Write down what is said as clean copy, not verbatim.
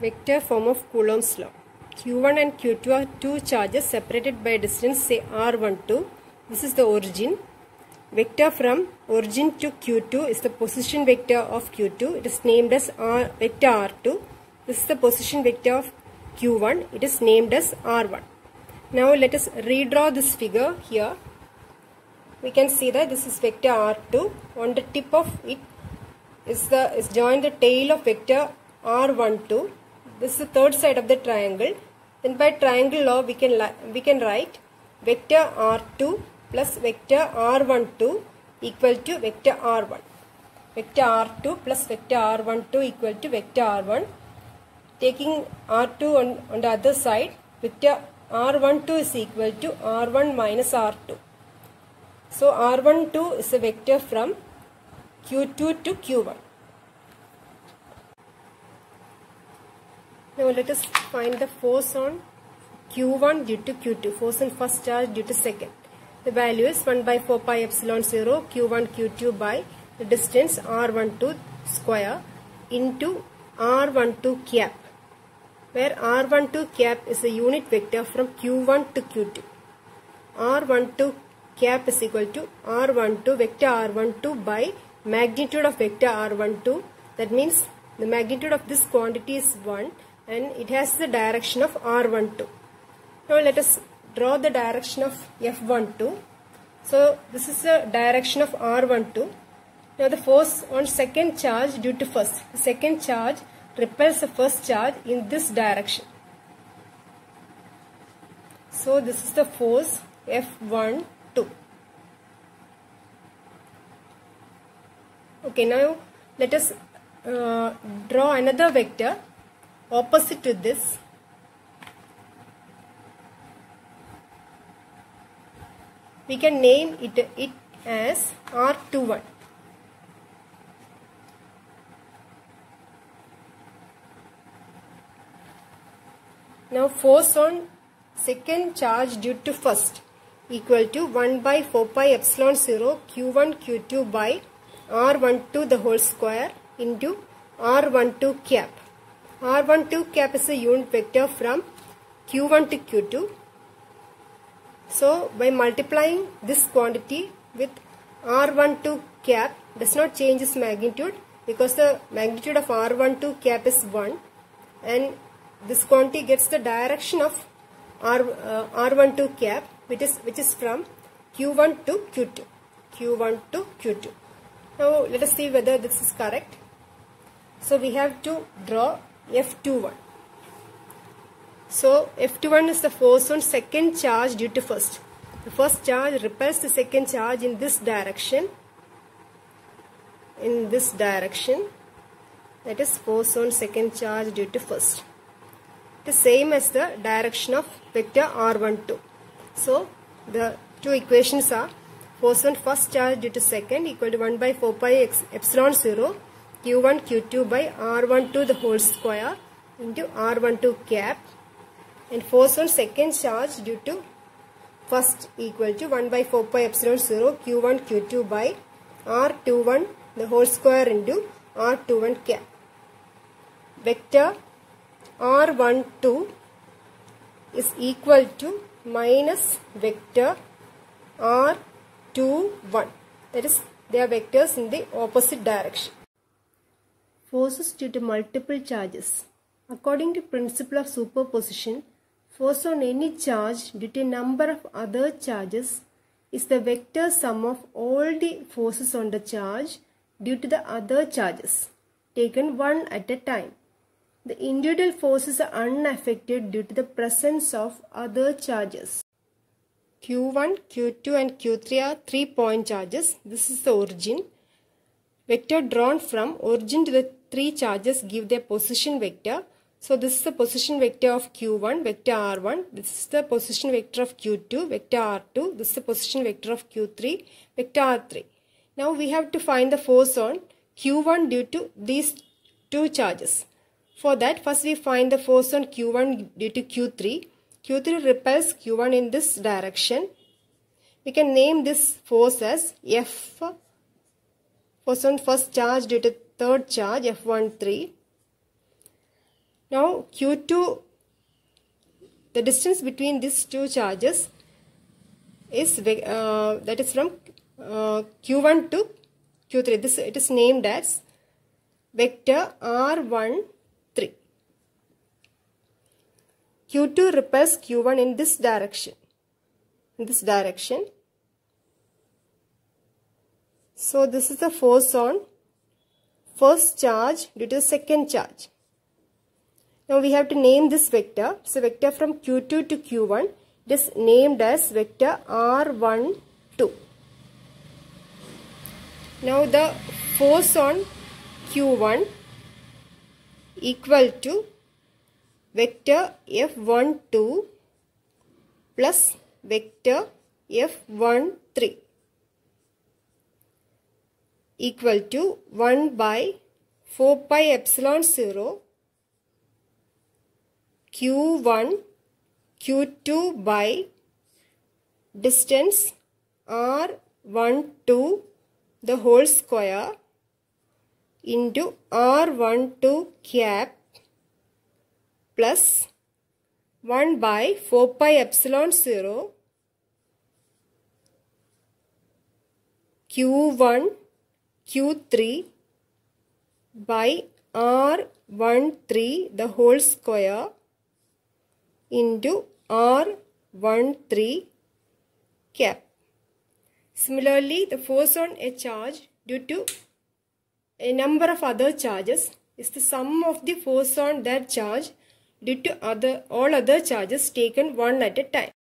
Vector form of Coulomb's law. Q1 and Q2 are two charges separated by distance say r12. This is the origin. Vector from origin to Q2 is the position vector of Q2. It is named as vector r2. This is the position vector of Q1. It is named as r1. Now let us redraw this figure here. We can see that this is vector r2. On the tip of it is joined the tail of vector r12. This is the third side of the triangle. Then by triangle law we can write vector r2 plus vector r12 equal to vector r1. Vector r2 plus vector r12 equal to vector r1. Taking r2 on the other side, vector r12 is equal to r1 minus r2. So r12 is a vector from Q2 to Q1. Now let us find the force on Q1 due to Q2, force on first charge due to second. The value is 1 by 4 pi epsilon 0 Q1 Q2 by the distance r12 square into r12 cap, where r12 cap is a unit vector from Q1 to Q2. r12 cap is equal to r12 vector r12 by magnitude of vector r12. That means the magnitude of this quantity is 1 and it has the direction of r12. Now let us draw the direction of f12. So this is the direction of r12. Now the force on second charge due to first. The second charge repels the first charge in this direction. So this is the force f12. Okay, now let us draw another vector opposite to this. We can name it as r21. Now force on second charge due to first equal to 1 by 4 pi epsilon 0 Q1 Q2 by r12 the whole square into r12 cap. r12 cap is a unit vector from Q1 to Q2. So by multiplying this quantity with r12 cap does not change its magnitude, because the magnitude of r12 cap is 1 and this quantity gets the direction of r12 cap which is from Q1 to Q2. Q1 to Q2. Now let us see whether this is correct. So we have to draw F21. So F21 is the force on second charge due to first. The first charge repels the second charge in this direction. In this direction. That is force on second charge due to first. It is same as the direction of vector r12. So the two equations are force on first charge due to second equal to 1 by 4 pi epsilon 0 Q1 Q2 by r12 the whole square into r12 cap, and force on second charge due to first equal to 1 by 4 pi epsilon 0 Q1 Q2 by r21 the whole square into r21 cap. Vector r12 is equal to minus vector r21. That is, they are vectors in the opposite direction. Forces due to multiple charges. According to principle of superposition, force on any charge due to a number of other charges is the vector sum of all the forces on the charge due to the other charges, taken one at a time. The individual forces are unaffected due to the presence of other charges. Q1, Q2 and Q3 are 3-point charges. This is the origin. Vector drawn from origin to the 3 charges give their position vector. So this is the position vector of Q1, vector r1. This is the position vector of Q2, vector r2. This is the position vector of Q3, vector r3. Now we have to find the force on Q1 due to these 2 charges. For that, first we find the force on Q1 due to Q3. Q3 repels Q1 in this direction. We can name this force as F, force on first charge due to third charge F13. Now Q2, the distance between these two charges is that is from Q1 to Q3. This it is named as vector R13. Q2 repels Q1 in this direction. So this is the force on first charge due to the second charge. Now we have to name this vector. So vector from Q2 to Q1, it is named as vector R12. Now the force on Q1 equal to vector F12 plus vector F13 equal to 1 by 4 pi epsilon 0 Q1 Q2 by distance R12 the whole square into R12 cap plus 1 by 4 pi epsilon 0 Q1 Q3 by R13 the whole square into R13 cap. Similarly, the force on a charge due to a number of other charges is the sum of the force on that charge due to all other charges taken one at a time.